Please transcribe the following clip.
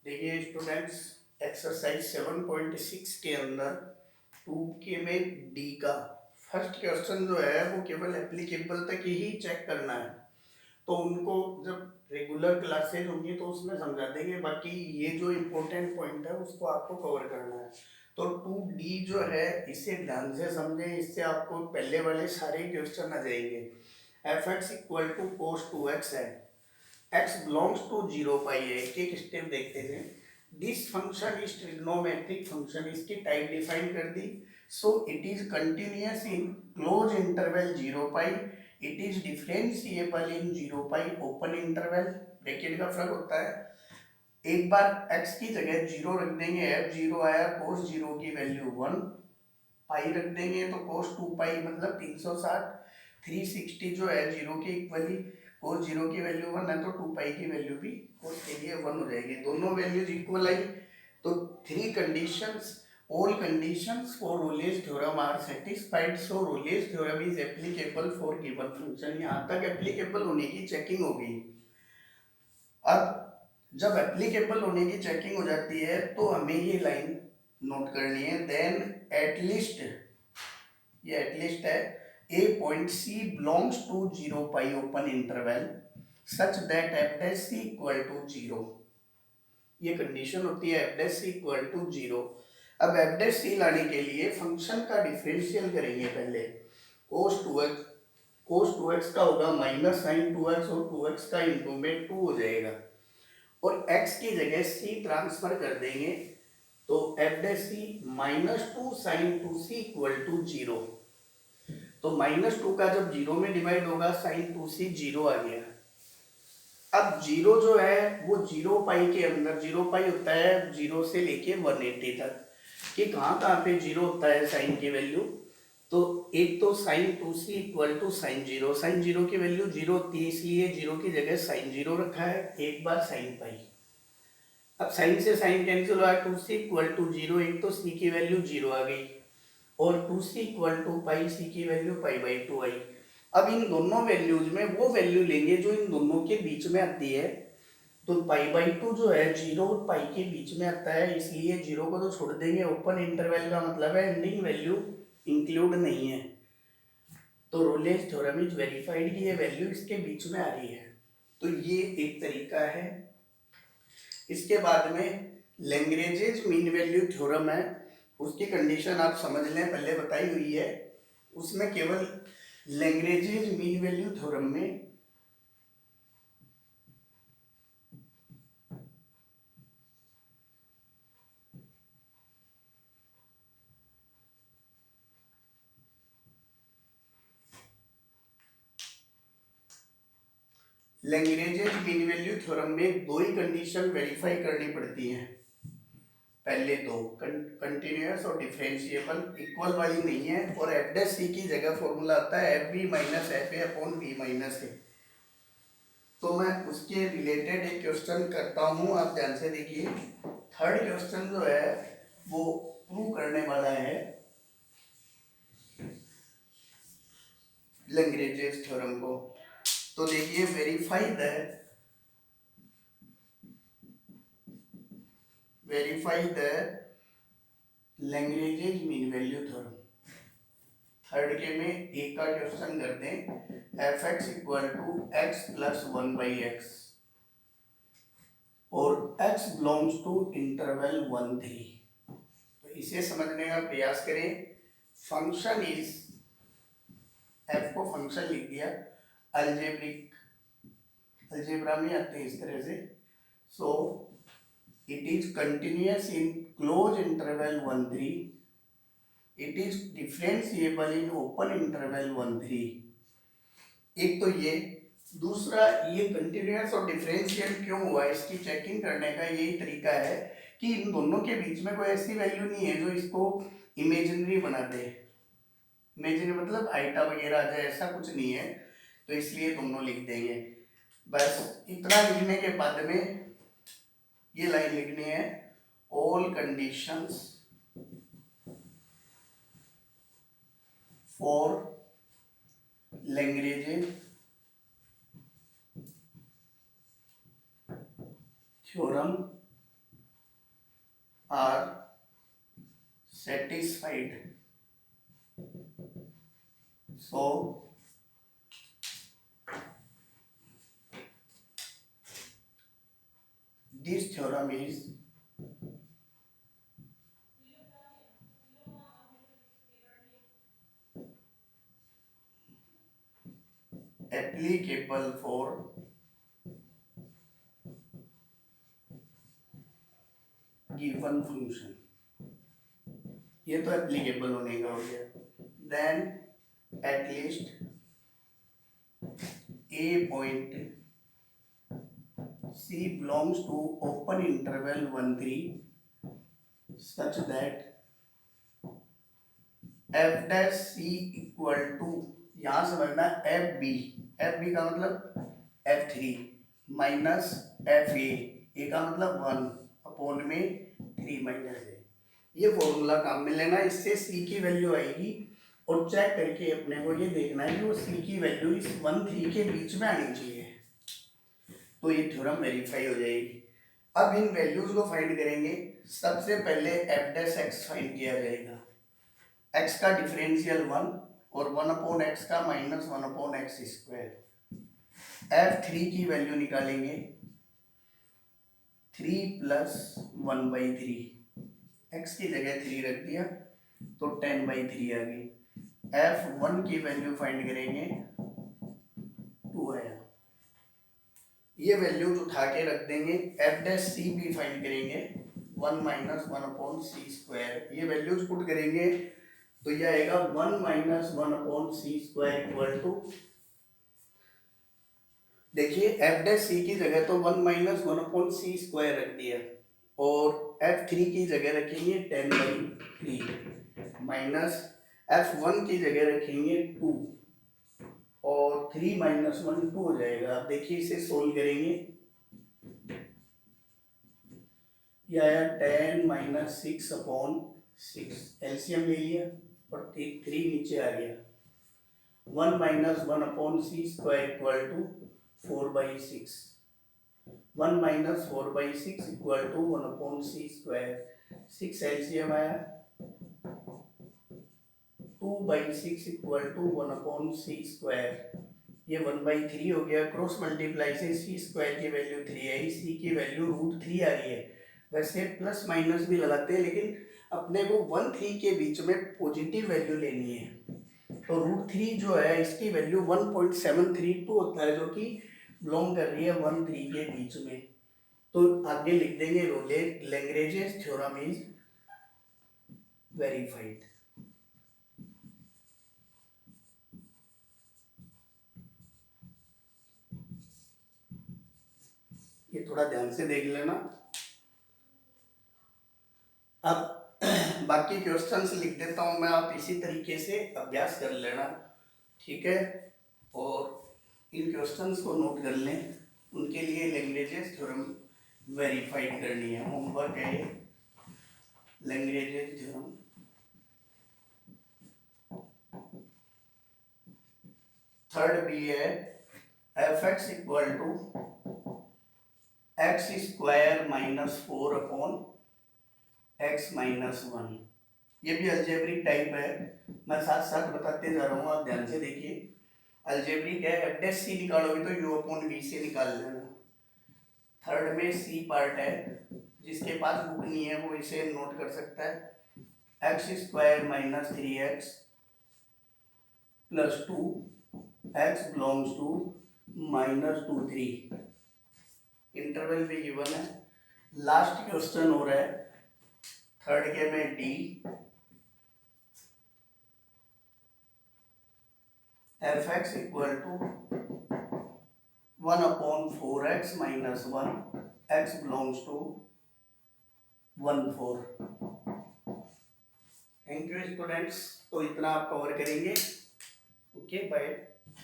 देखिए students, exercise 7.6 के अंदर 2 के में डी का फर्स्ट क्वेश्चन जो है वो केवल एप्लीकेबल तक ही चेक करना है। तो उनको जब रेगुलर क्लासेज होंगी तो उसमें समझा देंगे, बाकी ये जो इम्पोर्टेंट पॉइंट है उसको आपको कवर करना है। तो 2D जो है इसे ध्यान से समझें, इससे आपको पहले वाले सारे क्वेश्चन आ जाएंगे। F x equal to cos 2x है, x बिलोंग्स टू 0 पाई है। एक एक स्टेप देखते हैं। This function is trigonometric function, इसकी टाइप डिफाइन कर दी। So it is continuous in close interval 0 pi, it is differentiable in 0 pi open interval. Bracket का फर्क होता है। एक बार x की जगह 0 रख देंगे, f 0 आया, cos 0 की वैल्यू 1, पाई रख देंगे तो cos 2 पाई मतलब 360, 360 जो है 0 के इक्वली, cos 0 की वैल्यू 1 है तो 2 पाई की वैल्यू भी cos के लिए 1 हो जाएगी। दोनों वैल्यूज इक्वल आई तो three conditions, all conditions for Rolle's theorem are satisfied, so Rolle's theorem is applicable for given function। यहाँ तक एप्लीकेबल होने की चेकिंग हो गई। अब जब एप्लीकेबल होने की चेकिंग हो जाती है तो हमें ये लाइन नोट करनी है, देन एटलीस्ट, ये एटलीस्ट है, a point C belongs to 0 pi open interval such that F dash C equal to 0। ये कंडीशन होती है F dash C equal to 0। अब एफ डैश सी लाने के लिए फंक्शन का डिफरेंशियल करेंगे पहले। कोस 2x, कोस 2x का होगा माइनस साइन 2x और 2x का इंटू में 2 हो जाएगा, और x की जगह c ट्रांसफर कर देंगे तो f dash c minus 2 sine 2c equal to 0। तो माइनस 2 का जब 0 में डिवाइड होगा साइन 2c 0 आ गया। अब 0 जो है वो 0 पाई के अंदर, 0 पाई होता है 0 से लेके 180 तक, कि कहाँ कहाँ पे 0 होता है साइन की वैल्यू। तो एक तो sine 2c equal to sine 0, sine 0 की वैल्यू 0 होती है इसलिए 0 की जगह साइन 0 रखा है, एक बार साइन पाई। अब साइन से साइन कैंसिल हुआ, 2c इक्वल टू 0, एक तो c की वैल्यू 0 आ गई और 2c equal to pi, c की वैल्यू पाई बाई 2 आई। अब इन दोनों वैल्यूज में वो वैल्यू लेंगे जो इन दोनों के बीच में आती है। तो पाई बाई 2 जो है 0 और पाई के बीच में आता है, इसलिए 0 को तो छोड़ देंगे। ओपन इंटरवल का मतलब है एंडिंग वैल्यू इंक्लूड नहीं है। तो रोलेस थ्योरम इज वेरीफाइड कि ये वैल्यू इसके बीच में आ रही है। तो ये एक तरीका है। इसके बाद में लैग्रेंजेस मीन वैल्यू थ्योरम है, उसकी कंडीशन आप समझ लें, पहले बताई हुई है। उसमें केवल लैग्रेंजेस मीन वैल्यू थ्योरम में लैग्रेंजेस मीन वैल्यू थ्योरम में दो ही कंडीशन वेरीफाई करनी पड़ती हैं। पहले दो, कंटिन्यूअस और डिफरेंशिएबल, इक्वल वाली नहीं है। और एफ डैश सी की जगह फॉर्मूला आता है F B minus F A upon B minus A. तो मैं उसके रिलेटेड एक क्वेश्चन करता हूँ, आप ध्यान से देखिए। थर्ड क्वेश्चन जो है वो प्रूव करने वाला है लैग्रेंजेस थ्योरम को। तो देखिए, verify the Lagrange's mean value theorem. Third के में एक का क्वेश्चन करते हैं, f x equal to x plus 1 by x और x बिलोंग्स टू इंटरवल 1-3। तो इसे समझने का प्रयास करें। फंक्शन इज, f को फंक्शन लिख दिया, अलजेब्रिक, अलजेब्रा में आते हैं इस तरह से। सो it is continuous in close interval 1-3, it is differentiable in open interval 1-3। एक तो ये, दूसरा ये कंटिन्यूअस और डिफरेंशियल क्यों हुआ इसकी चेकिंग करने का यही तरीका है कि इन दोनों के बीच में कोई ऐसी वैल्यू नहीं है जो इसको इमेजिनरी बना दे। इमेजिनरी मतलब आइटा वगैरह आ जाए, ऐसा कुछ नहीं है, तो इसलिए दोनों लिख देंगे। बस इतना लिखने के बाद में ये लाइन लिखनी है, all conditions for Lagrange theorem are satisfied. So this theorem is applicable for given function. ये तो एप्लीकेबल होने का हो गया. Then at least a point c belongs to open interval 1 3 such that f dash c equal to, यहां समझना F B का मतलब एफ थ्री माइनस एफ ए का मतलब 1 में 3 माइनस ए. ये फॉर्मूला काम में लेना, इससे सी की वैल्यू आएगी और चेक करके अपने को ये देखना है कि वो सी की वैल्यू इस 1 3 के बीच में आनी चाहिए, तो ये थ्योरम वेरीफाई हो जाएगी. अब इन वैल्यूज को फाइंड करेंगे. सबसे पहले एफ डैश एक्स फाइंड किया जाएगा. एक्स का डिफरेंशियल 1 और 1/x का -1/x². f3 की वैल्यू निकालेंगे 3 + 1/3. x की जगह 3 रख दिया तो 10/3 आ गई. f1 की वैल्यू फाइंड करेंगे 2 आया. ये वैल्यूज उठा के रख देंगे. f डैश c भी फाइंड करेंगे 1 - 1/c². ये वैल्यूज पुट करेंगे तो ये आएगा 1 - 1/c² इक्वल टू, देखिए एफ डैश सी की जगह तो 1 - 1/c² रख दिया और f3 की जगह रखेंगे 10/3 माइनस f1 की जगह रखेंगे 2 और 3 - 1 2 हो जाएगा. अब देखिए इसे सोल्व करेंगे. ये आया 10 - 6/6. एलसीएम ले लिया और 3 नीचे आ गया. 1 - 1/c² equal to 4/6. 1 - 4/6 equal to 1/c². 6 LCM आया 2/6 इक्वल टू 1/c². ये 1/3 हो गया. क्रॉस मल्टीप्लाई से c² की वैल्यू 3 आई, c की वैल्यू √3 आ रही है. वैसे प्लस माइनस भी लगाते हैं लेकिन अपने को 1 3 के बीच में पॉजिटिव वैल्यू लेनी है, तो √3 जो है इसकी वैल्यू 1.732 होता है जो कि बिलोंग कर रही है 1 3 के बीच में. तो आगे लिख देंगे लैग्रेंजेस थ्योरम इज वेरीफाइड. ये थोड़ा ध्यान से देख लेना. अब बाकी क्वेश्चंस लिख देता हूं मैं, आप इसी तरीके से अभ्यास कर लेना, ठीक है. और इन क्वेश्चंस को नोट कर लें. उनके लिए लैग्रेंजेस थ्योरम वेरीफाइड करनी है. होमवर्क है ये, लैग्रेंजेस थ्योरम. थर्ड भी है f(x) equal to x² -4/x - 1. ये भी अलजेब्रिक टाइप है, मैं साथ साथ बताते जा रहा हूँ, आप ध्यान से देखिए. अलजेब्रिक है. f डैश c निकालोगे तो u/v से निकाल लेना. थर्ड में c पार्ट है, जिसके पास बुक नहीं है वो इसे नोट कर सकता है. x² -3x + 2 x belongs to -2 3. Interval भी गिवन है. लास्ट क्वेश्चन हो रहा है थर्ड के में D. f(x) equal to 1/4x - 1 x belongs to 1 4. Thank you students. तो इतना आप कवर करेंगे. Okay bye.